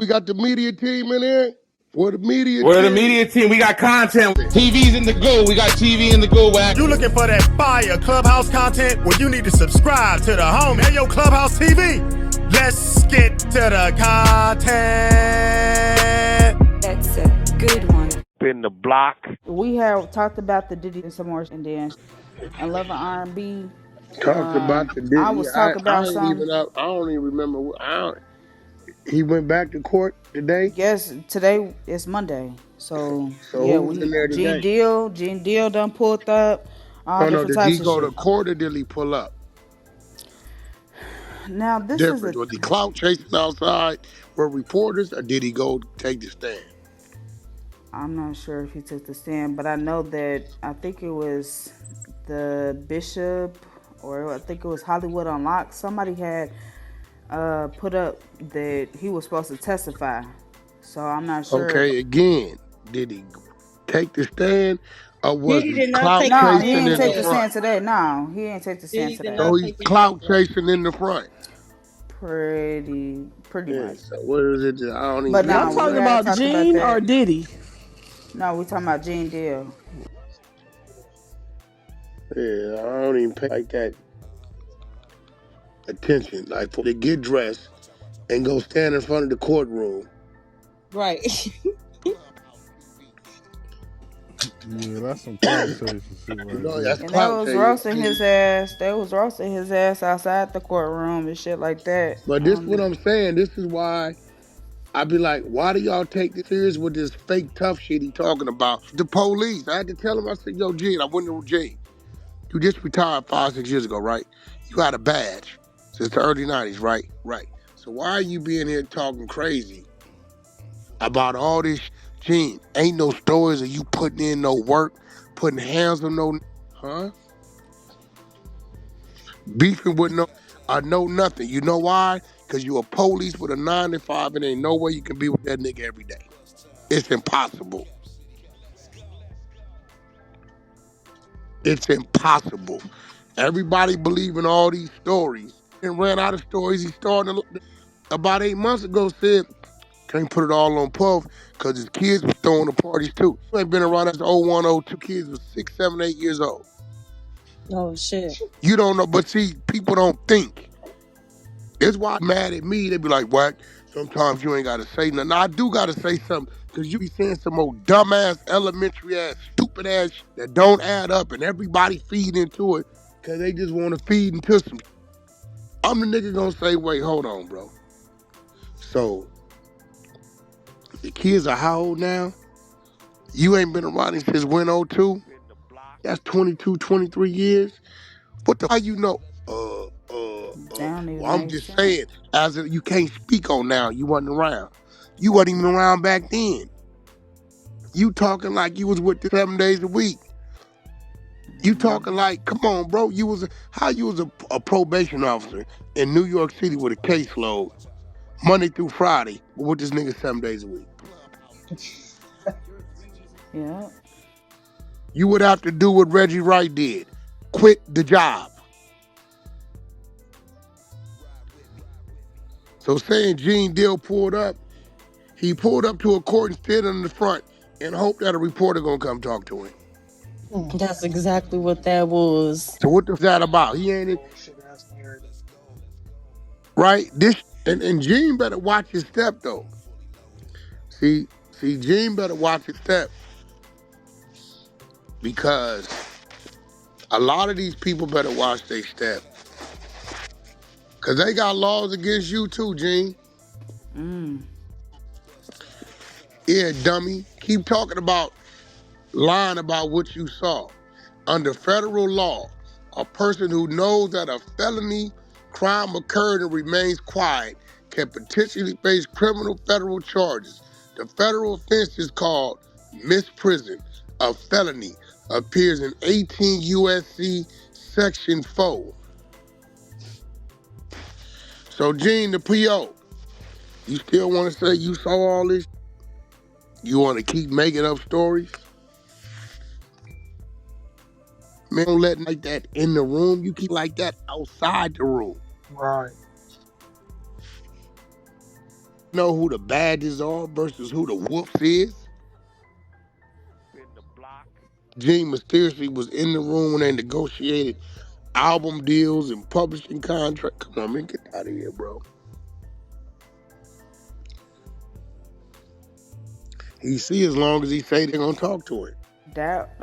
We got the media team in here. We're the media We're the team. media team. We got content. TV's in the go. We got TV in the go, Wack. You looking for that fire Clubhouse content? Well, you need to subscribe to the home. Hey, yo, Clubhouse TV. Let's get to the content. That's a good one. In the block. We have talked about the Diddy and some more, and then I love an R&B. Talked about the I Diddy. was talking about I some. don't even remember. He went back to court today. Yes, today is Monday, so yeah, who's in there today? Gene Deal done pulled up. All different Did types he of go shit. to court or did he pull up? Now this Different. is Was he clout chasing outside for reporters, or did he go take the stand? I'm not sure if he took the stand, but I know that I think it was the Bishop, or I think it was Hollywood Unlocked. Somebody had put up that he was supposed to testify. So I'm not sure. Okay, again, did he take the stand, or was he did not clout take No, he chasing ain't in take the the stand front? today. No, he ain't take the stand today. So he's clout chasing in the front. Pretty much. So what is it? I don't even But know. no, Y'all talking about Gene or Diddy? No, we talking about Gene Deal. Yeah, I don't even pay like that attention. Like, they get dressed and go stand in front of the courtroom. Right. Yeah, that's some conversation shit right there. That's And they clout was chasing. roasting his ass. They was roasting his ass outside the courtroom and shit like that. But this is what I'm saying. This is why I be like, why do y'all take this serious with this fake tough shit he talking about? The police. I had to tell him, I said, yo, Gene, I went to Gene. You just retired 5-6 years ago, right? You got a badge since the early 90s, right? Right. So why are you being here talking crazy about all this? Gene, ain't no stories of you putting in no work, putting hands on no, beefing with no nothing. You know why? Because you a police with a 9 to 5 and ain't no way you can be with that nigga every day. It's impossible. It's impossible. Everybody believing all these stories and ran out of stories. He started about 8 months ago, said, can't put it all on Puff because his kids was throwing the parties too. He ain't been around since 01, 02. Kids was 6, 7, 8 years old. Oh, shit. You don't know, but see, people don't think. It's why mad at me. They be like, Wack, sometimes you ain't got to say nothing. I do got to say something because you be saying some old dumbass, elementary ass, stupid ass shit that don't add up and everybody feed into it because they just want to feed into some. I'm the nigga gonna say, wait, hold on, bro. So, the kids are how old now? You ain't been around since when, 02? That's 22, 23 years? What the fuck you know? Well, I'm just saying, you can't speak on now. You wasn't around. You wasn't even around back then. You talking like you was with the 7 days a week. You talking like, come on, bro. You was a probation officer in New York City with a caseload, Monday through Friday, with this nigga 7 days a week. Yeah. You would have to do what Reggie Wright did. Quit the job. So saying Gene Deal pulled up, he pulled up to a court and stood in the front and hoped that a reporter gonna come talk to him. That's exactly what that was. So what was that about? He ain't it. Right? And Gene better watch his step though. See, Gene better watch his step. Because a lot of these people better watch their step. Because they got laws against you too, Gene. Yeah, dummy. Keep talking about lying about what you saw. Under federal law, a person who knows that a felony crime occurred and remains quiet can potentially face criminal federal charges. The federal offense is called misprison. A felony appears in 18 U.S.C. Section 4. So, Gene, the P.O., you still want to say you saw all this? You want to keep making up stories? Man, don't let like that in the room. You keep like that outside the room. Right. Know who the badges are versus who the whoops is? In the block. Gene mysteriously was in the room when they negotiated album deals and publishing contracts. Come on, man, get out of here, bro. He see as long as he say they're gonna talk to him. That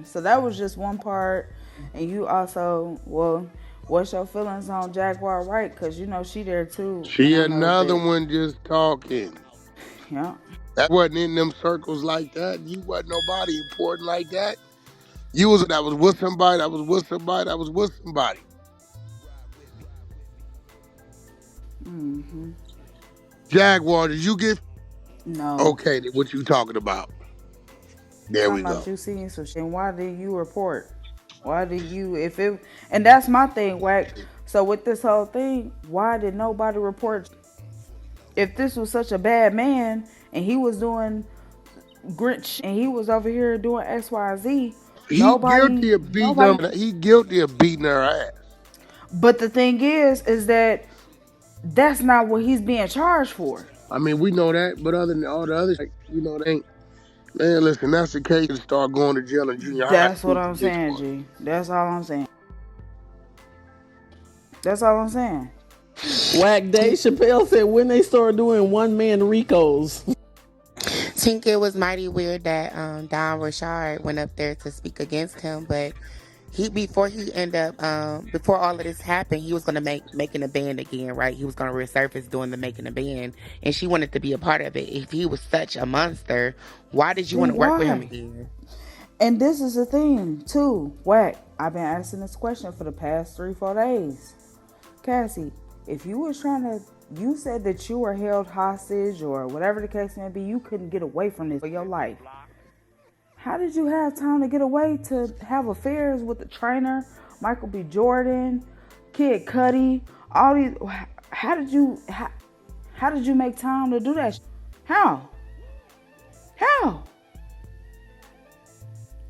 so that was just one part, and you also what's your feelings on Jaguar Wright? Cause you know she there too, and She I know another that. one just talking. Yeah. That wasn't in them circles like that. You wasn't nobody important like that. You was that was with somebody. That was with somebody. That was with somebody. Mm-hmm. Jaguar, did you get No. okay? Then what you talking about? There we Talking about go. you seeing some shit. And why did you report? Why did you if it and that's my thing, Wack. So with this whole thing, why did nobody report? If this was such a bad man and he was doing Grinch and he was over here doing XYZ, He nobody guilty of beating nobody them. He guilty of beating her ass. but the thing is that that's not what he's being charged for. I mean, we know that, but other than all the others, like, they ain't. Man, listen, that's the case. To start going to jail in junior high That's school what for I'm this saying, one. G. That's all I'm saying. That's all I'm saying. Wack Dave Chappelle said when they started doing one man Ricos. Think it was mighty weird that Don Rashard went up there to speak against him, but before he ended up before all of this happened, he was gonna making a band again, right? He was gonna resurface doing the making a band, and she wanted to be a part of it. If he was such a monster, why did you want Then to work with him why? again? And this is the thing, too. Wack, I've been asking this question for the past 3-4 days. Cassie, if you was trying to, you said that you were held hostage or whatever the case may be, you couldn't get away from this for your life. How did you have time to get away to have affairs with the trainer, Michael B. Jordan, Kid Cudi, all these? How did you make time to do that? How? How?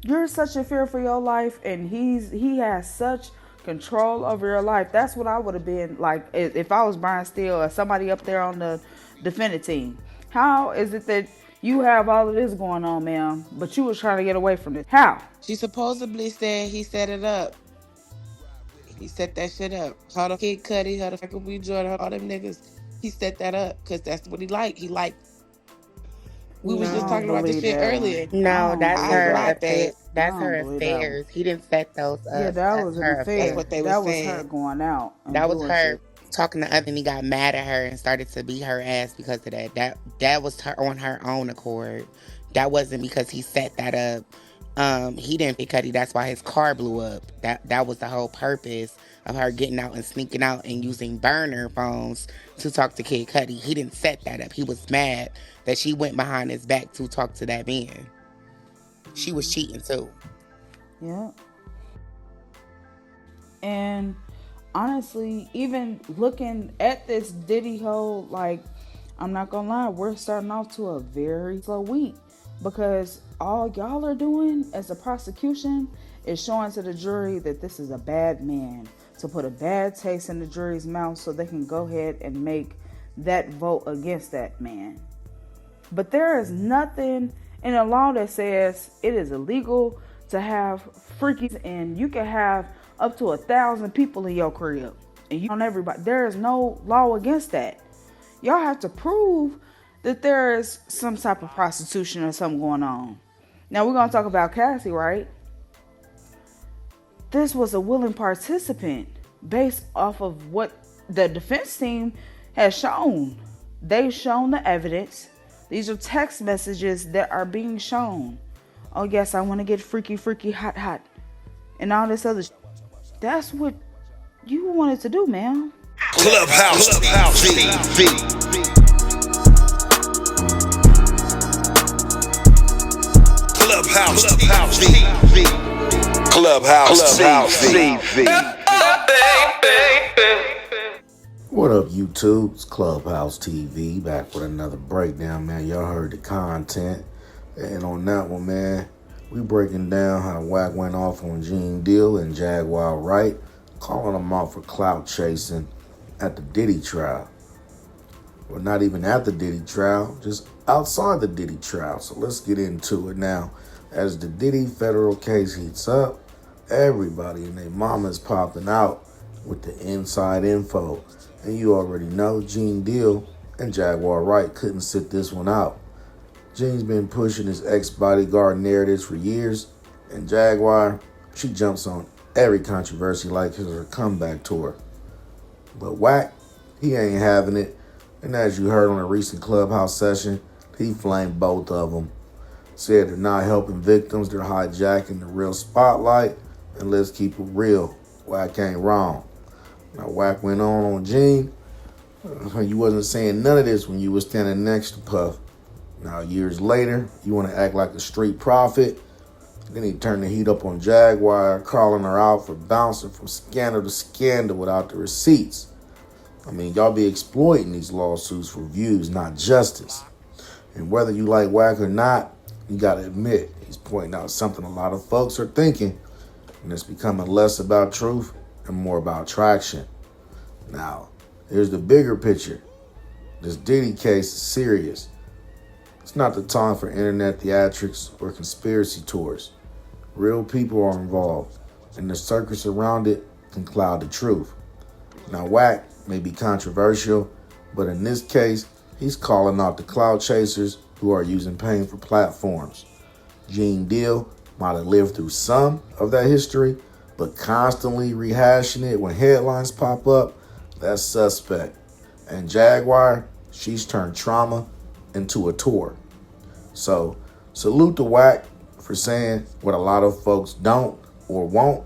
You're such a fear for your life, and he has such control over your life. That's what I would have been like if I was Brian Steele or somebody up there on the defendant team. How is it that you have all of this going on, ma'am, but you was trying to get away from it? How? She supposedly said he set it up. He set that shit up. How the Kid Cudi, how the fucking we Jordan, all them niggas. He set that up because that's what he liked. We was I just don't talking about this believe shit that one. earlier. No, I don't that's believe I her that. thought affair. that. I That's don't her believe that one. affairs. He didn't set those Yeah, up. that That's was an her That's affair. what they affair. were That was her saying. going out and That was doing her shit. talking to other, and he got mad at her and started to beat her ass because of that. That was her on her own accord. That wasn't because he set that up. He didn't pick Cudi. That's why his car blew up. That was the whole purpose of her getting out and sneaking out and using burner phones to talk to Kid Cudi. He didn't set that up. He was mad that she went behind his back to talk to that man. She was cheating too. Yeah. And honestly, even looking at this Diddy whole, like, I'm not gonna lie, we're starting off to a very slow week because all y'all are doing as a prosecution is showing to the jury that this is a bad man, to put a bad taste in the jury's mouth so they can go ahead and make that vote against that man. But there is nothing in the law that says it is illegal to have freakies and you can have up to 1,000 people in your crib and you on everybody. There is no law against that. Y'all have to prove that there is some type of prostitution or something going on. Now we're gonna talk about Cassie, right? This was a willing participant based off of what the defense team has shown. They've shown the evidence. These are text messages that are being shown. Oh yes, I want to get freaky, freaky, hot, hot, and all this other. That's what you wanted to do, man. Clubhouse TV. Clubhouse TV. Clubhouse TV. What up, YouTube? It's Clubhouse TV, back with another breakdown, man. Y'all heard the content. And on that one, man, we breaking down how Wack went off on Gene Deal and Jaguar Wright, calling them out for clout chasing at the Diddy trial. Well, not even at the Diddy trial, just outside the Diddy trial. So let's get into it now. As the Diddy federal case heats up, everybody and their mama's popping out with the inside info. And you already know Gene Deal and Jaguar Wright couldn't sit this one out. Gene's been pushing his ex-bodyguard narratives for years, and Jaguar, she jumps on every controversy like his her comeback tour. But Wack, he ain't having it, and as you heard on a recent Clubhouse session, he flamed both of them. Said they're not helping victims, they're hijacking the real spotlight, and let's keep it real, Wack ain't wrong. Now Wack went on Gene. You wasn't saying none of this when you was standing next to Puff. Now years later, you want to act like a street prophet. Then he turned the heat up on Jaguar, calling her out for bouncing from scandal to scandal without the receipts. I mean, y'all be exploiting these lawsuits for views, not justice. And whether you like Wack or not, you gotta admit, he's pointing out something a lot of folks are thinking, and it's becoming less about truth and more about traction. Now, here's the bigger picture. This Diddy case is serious. It's not the time for internet theatrics or conspiracy tours. Real people are involved, and the circus around it can cloud the truth. Now, Wack may be controversial, but in this case, he's calling out the clout chasers who are using pain for platforms. Gene Deal might have lived through some of that history, but constantly rehashing it when headlines pop up, that's suspect. And Jaguar, she's turned trauma into a tour. So, salute to Wack for saying what a lot of folks don't or won't.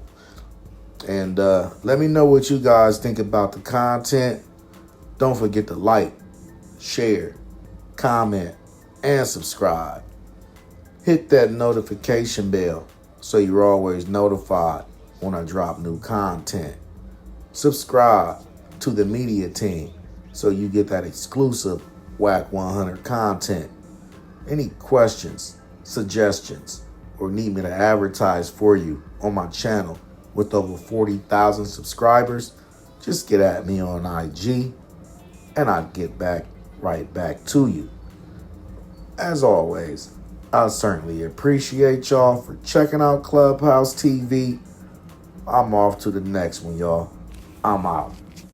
And let me know what you guys think about the content. Don't forget to like, share, comment, and subscribe. Hit that notification bell so you're always notified when I drop new content. Subscribe to the media team so you get that exclusive Wack 100 content. Any questions, suggestions, or need me to advertise for you on my channel with over 40,000 subscribers, just get at me on IG and I'll get right back to you. As always, I certainly appreciate y'all for checking out Clubhouse TV. I'm off to the next one, y'all. I'm out.